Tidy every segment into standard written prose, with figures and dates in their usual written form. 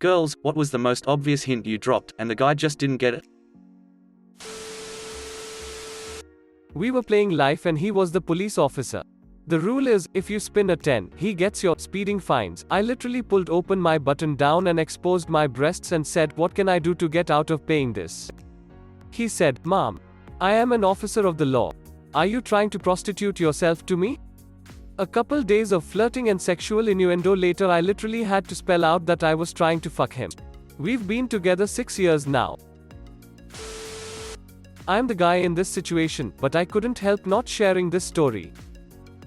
Girls, what was the most obvious hint you dropped, and the guy just didn't get it? We were playing life and he was the police officer. The rule is, if you spin a 10, he gets your speeding fines. I literally pulled open my button down and exposed my breasts and said, "What can I do to get out of paying this?" He said, "Mom, I am an officer of the law. Are you trying to prostitute yourself to me?" A couple days of flirting and sexual innuendo later, I literally had to spell out that I was trying to fuck him. We've been together 6 years now. I'm the guy in this situation, but I couldn't help not sharing this story.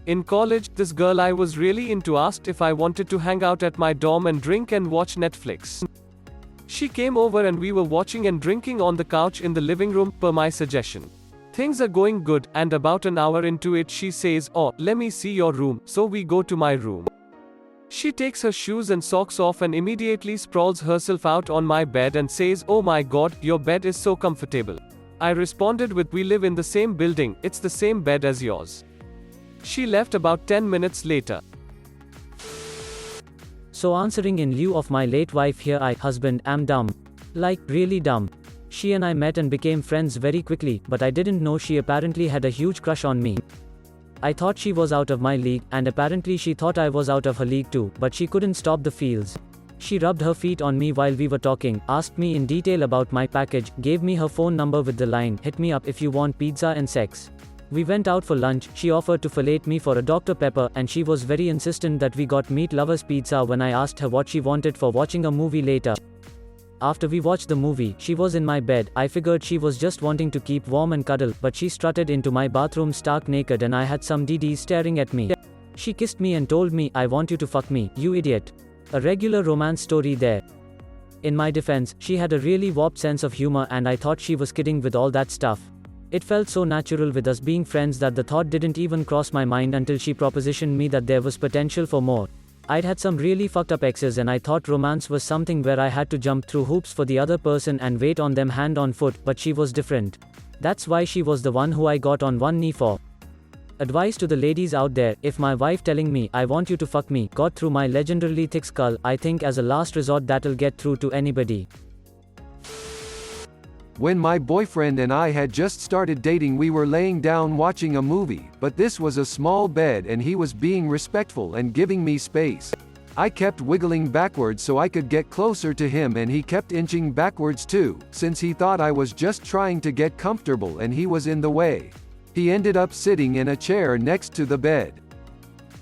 In college, this girl I was really into asked if I wanted to hang out at my dorm and drink and watch Netflix. She came over and we were watching and drinking on the couch in the living room, per my suggestion. Things are going good, and about an hour into it she says, "Oh, let me see your room," so we go to my room. She takes her shoes and socks off and immediately sprawls herself out on my bed and says, "Oh my god, your bed is so comfortable." I responded with, "We live in the same building, it's the same bed as yours." She left about 10 minutes later. So answering in lieu of my late wife here, I, husband, am dumb. Like, really dumb. She and I met and became friends very quickly, but I didn't know she apparently had a huge crush on me. I thought she was out of my league, and apparently she thought I was out of her league too, but she couldn't stop the feels. She rubbed her feet on me while we were talking, asked me in detail about my package, gave me her phone number with the line, "Hit me up if you want pizza and sex." We went out for lunch, she offered to fillet me for a Dr. Pepper, and she was very insistent that we got meat lovers pizza when I asked her what she wanted for watching a movie later. After we watched the movie, she was in my bed. I figured she was just wanting to keep warm and cuddle, but she strutted into my bathroom stark naked and I had some DDs staring at me. She kissed me and told me, "I want you to fuck me, you idiot." A regular romance story there. In my defense, she had a really warped sense of humor and I thought she was kidding with all that stuff. It felt so natural with us being friends that the thought didn't even cross my mind until she propositioned me that there was potential for more. I'd had some really fucked up exes and I thought romance was something where I had to jump through hoops for the other person and wait on them hand on foot, but she was different. That's why she was the one who I got on one knee for. Advice to the ladies out there, if my wife telling me, "I want you to fuck me," got through my legendarily thick skull, I think as a last resort that'll get through to anybody. When my boyfriend and I had just started dating, we were laying down watching a movie, but this was a small bed and he was being respectful and giving me space. I kept wiggling backwards so I could get closer to him and he kept inching backwards too, since he thought I was just trying to get comfortable and he was in the way. He ended up sitting in a chair next to the bed.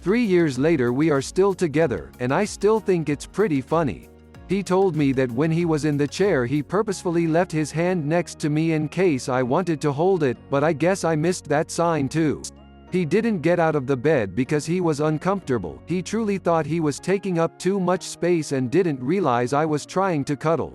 3 years later we are still together, and I still think it's pretty funny. He told me that when he was in the chair he purposefully left his hand next to me in case I wanted to hold it, but I guess I missed that sign too. He didn't get out of the bed because he was uncomfortable. He truly thought he was taking up too much space and didn't realize I was trying to cuddle.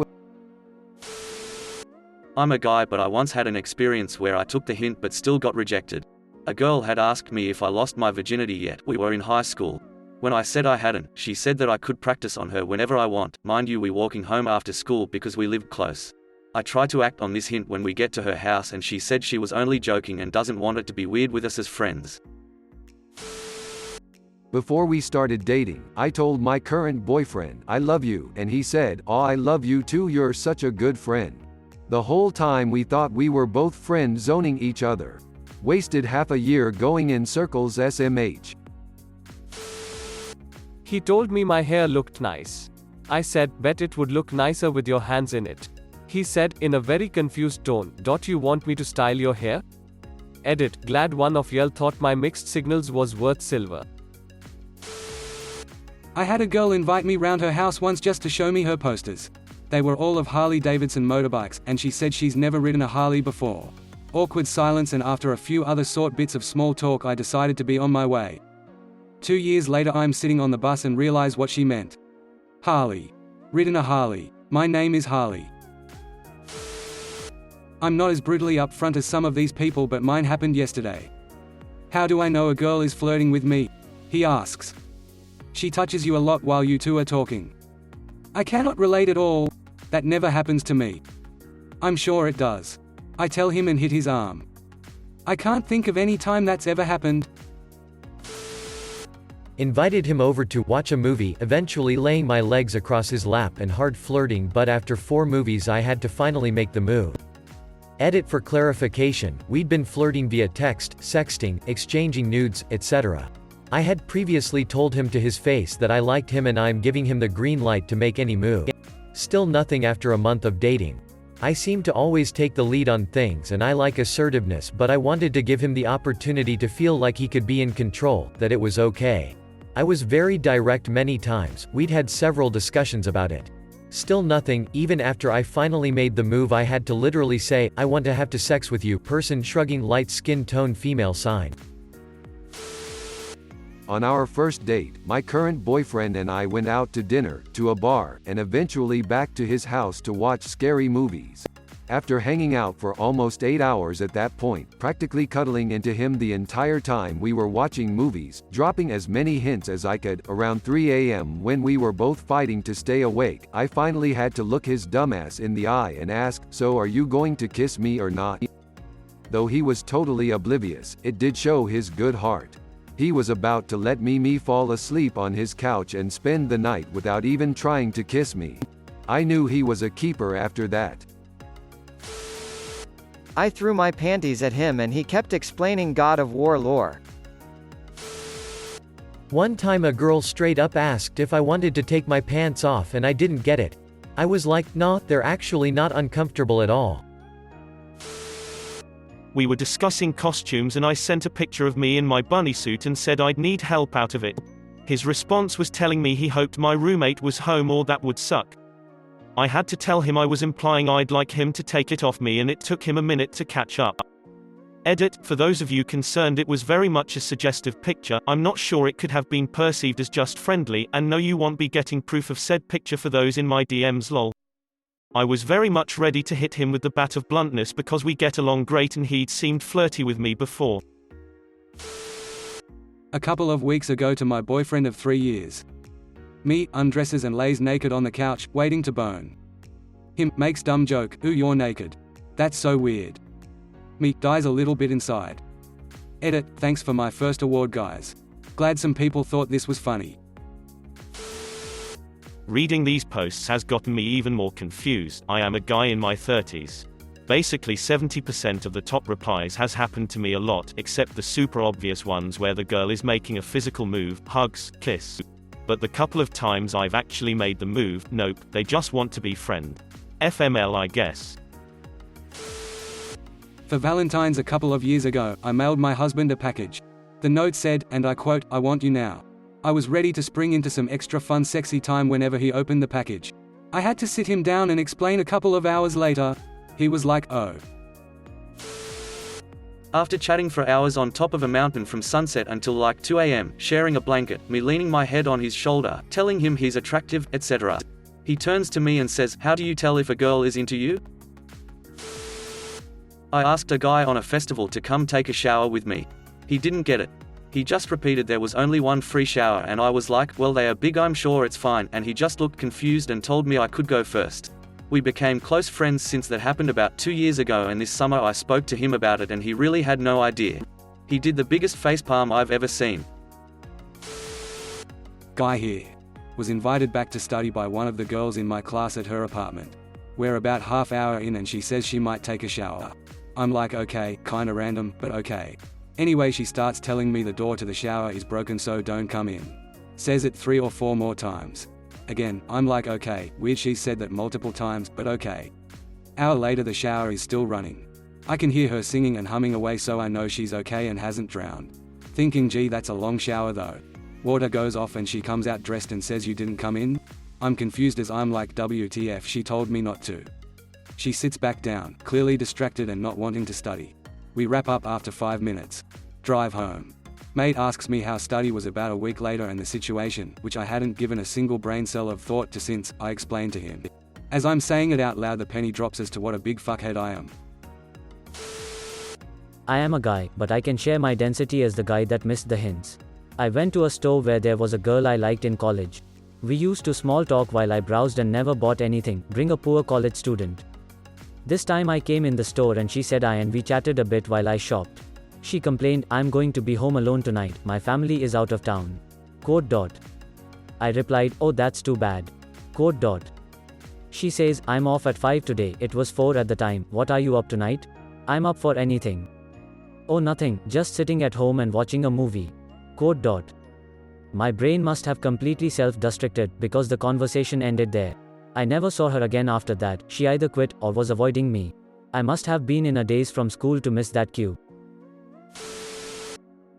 I'm a guy, but I once had an experience where I took the hint but still got rejected. A girl had asked me if I lost my virginity yet. We were in high school. When I said I hadn't, she said that I could practice on her whenever I want. Mind you, we walking home after school because we lived close. I try to act on this hint when we get to her house and she said she was only joking and doesn't want it to be weird with us as friends. Before we started dating, I told my current boyfriend, "I love you," and he said, "Oh, I love you too, you're such a good friend." The whole time we thought we were both friend zoning each other. Wasted half a year going in circles SMH. He told me my hair looked nice. I said, "Bet it would look nicer with your hands in it." He said, in a very confused tone, "Don't you want me to style your hair?" Edit, glad one of y'all thought my mixed signals was worth silver. I had a girl invite me round her house once just to show me her posters. They were all of Harley Davidson motorbikes, and she said she's never ridden a Harley before. Awkward silence, and after a few other sort bits of small talk I decided to be on my way. 2 years later I'm sitting on the bus and realize what she meant. Harley. Ridden a Harley. My name is Harley. I'm not as brutally upfront as some of these people, but mine happened yesterday. How do I know a girl is flirting with me? He asks. She touches you a lot while you two are talking. I cannot relate at all. That never happens to me. I'm sure it does. I tell him and hit his arm. I can't think of any time that's ever happened. Invited him over to watch a movie, eventually laying my legs across his lap and hard flirting, but after 4 movies I had to finally make the move. Edit for clarification, we'd been flirting via text, sexting, exchanging nudes, etc. I had previously told him to his face that I liked him and I'm giving him the green light to make any move. Still nothing after a month of dating. I seem to always take the lead on things and I like assertiveness, but I wanted to give him the opportunity to feel like he could be in control, that it was okay. I was very direct many times, we'd had several discussions about it. Still nothing, even after I finally made the move I had to literally say, I want to have sex with you, person shrugging, light skin tone female sign. On our first date, my current boyfriend and I went out to dinner, to a bar, and eventually back to his house to watch scary movies. After hanging out for almost 8 hours at that point, practically cuddling into him the entire time we were watching movies, dropping as many hints as I could, around 3 a.m. when we were both fighting to stay awake, I finally had to look his dumbass in the eye and ask, "So are you going to kiss me or not?" Though he was totally oblivious, it did show his good heart. He was about to let me fall asleep on his couch and spend the night without even trying to kiss me. I knew he was a keeper after that. I threw my panties at him and he kept explaining God of War lore. One time a girl straight up asked if I wanted to take my pants off and I didn't get it. I was like, nah, they're actually not uncomfortable at all. We were discussing costumes and I sent a picture of me in my bunny suit and said I'd need help out of it. His response was telling me he hoped my roommate was home or that would suck. I had to tell him I was implying I'd like him to take it off me and it took him a minute to catch up. Edit, for those of you concerned, it was very much a suggestive picture. I'm not sure it could have been perceived as just friendly, and no, you won't be getting proof of said picture for those in my DMs, lol. I was very much ready to hit him with the bat of bluntness because we get along great and he'd seemed flirty with me before. A couple of weeks ago to my boyfriend of 3 years. Me, undresses and lays naked on the couch, waiting to bone. Him, makes dumb joke, ooh you're naked. That's so weird. Me, dies a little bit inside. Edit, thanks for my first award guys. Glad some people thought this was funny. Reading these posts has gotten me even more confused. I am a guy in my 30s. Basically 70% of the top replies has happened to me a lot, except the super obvious ones where the girl is making a physical move, hugs, kiss. But the couple of times I've actually made the move, nope, they just want to be friend. FML I guess. For Valentine's a couple of years ago, I mailed my husband a package. The note said, and I quote, "I want you now." I was ready to spring into some extra fun sexy time whenever he opened the package. I had to sit him down and explain a couple of hours later. He was like, oh. After chatting for hours on top of a mountain from sunset until like 2 a.m., sharing a blanket, me leaning my head on his shoulder, telling him he's attractive, etc. He turns to me and says, "How do you tell if a girl is into you?" I asked a guy on a festival to come take a shower with me. He didn't get it. He just repeated there was only one free shower and I was like, well they are big, I'm sure it's fine, and he just looked confused and told me I could go first. We became close friends since that happened about 2 years ago, and this summer I spoke to him about it and he really had no idea. He did the biggest facepalm I've ever seen. Guy here. Was invited back to study by one of the girls in my class at her apartment. We're about half hour in and she says she might take a shower. I'm like, okay, kinda random, but okay. Anyway, she starts telling me the door to the shower is broken so don't come in. Says it 3 or 4 more times. Again, I'm like, okay, weird, she said that multiple times, but okay. Hour later the shower is still running. I can hear her singing and humming away, so I know she's okay and hasn't drowned. Thinking, gee, that's a long shower though. Water goes off and she comes out dressed and says you didn't come in? I'm confused as I'm like, WTF, she told me not to. She sits back down, clearly distracted and not wanting to study. We wrap up after 5 minutes. Drive home. Mate asks me how study was about a week later and the situation, which I hadn't given a single brain cell of thought to since. I explained to him. As I'm saying it out loud, the penny drops as to what a big fuckhead I am. I am a guy, but I can share my density as the guy that missed the hints. I went to a store where there was a girl I liked in college. We used to small talk while I browsed and never bought anything, being a poor college student. This time I came in the store and she said hi and we chatted a bit while I shopped. She complained, "I'm going to be home alone tonight, my family is out of town." Quote dot. I replied, oh that's too bad. Quote dot. She says, I'm off at 5 today, it was 4 at the time, what are you up tonight? I'm up for anything. Oh nothing, just sitting at home and watching a movie. Quote dot. My brain must have completely self-destructed because the conversation ended there. I never saw her again after that, she either quit or was avoiding me. I must have been in a daze from school to miss that cue.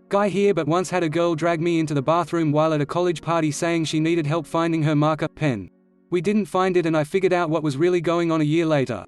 Guy here, but once had a girl drag me into the bathroom while at a college party saying she needed help finding her marker pen. We didn't find it and I figured out what was really going on a year later.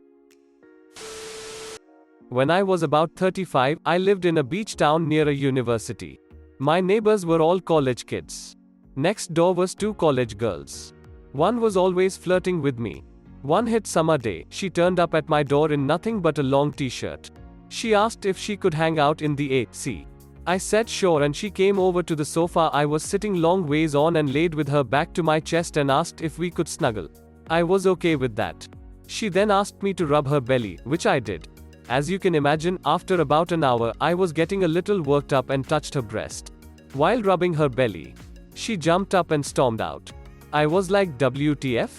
When I was about 35, I lived in a beach town near a university. My neighbors were all college kids. Next door was 2 college girls. One was always flirting with me. One hot summer day, she turned up at my door in nothing but a long t-shirt. She asked if she could hang out in the AC. I said sure and she came over to the sofa I was sitting long ways on and laid with her back to my chest and asked if we could snuggle. I was okay with that. She then asked me to rub her belly, which I did. As you can imagine, after about an hour, I was getting a little worked up and touched her breast. While rubbing her belly, she jumped up and stormed out. I was like, WTF?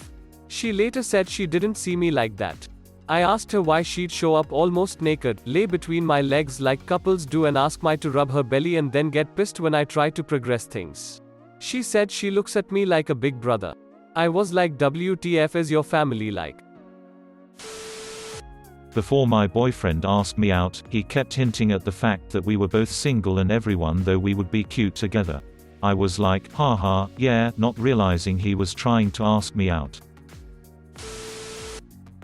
She later said she didn't see me like that. I asked her why she'd show up almost naked, lay between my legs like couples do and ask me to rub her belly and then get pissed when I try to progress things. She said she looks at me like a big brother. I was like, WTF is your family like? Before my boyfriend asked me out, he kept hinting at the fact that we were both single and everyone though we would be cute together. I was like, haha, yeah, not realizing he was trying to ask me out.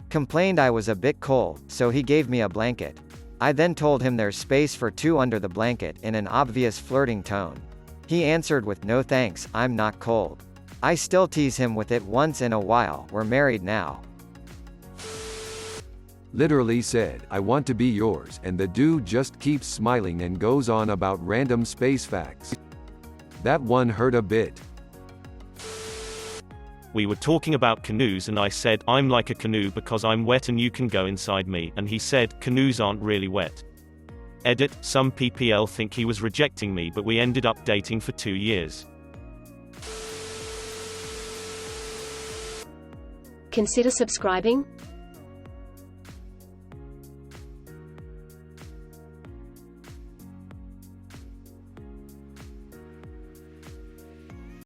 Complained I was a bit cold, so he gave me a blanket. I then told him there's space for 2 under the blanket in an obvious flirting tone. He answered with no thanks, I'm not cold. I still tease him with it once in a while, we're married now. Literally said, I want to be yours, and the dude just keeps smiling and goes on about random space facts. That one hurt a bit. We were talking about canoes and I said, I'm like a canoe because I'm wet and you can go inside me, and he said, canoes aren't really wet. Edit, some PPL think he was rejecting me but we ended up dating for 2 years. Consider subscribing.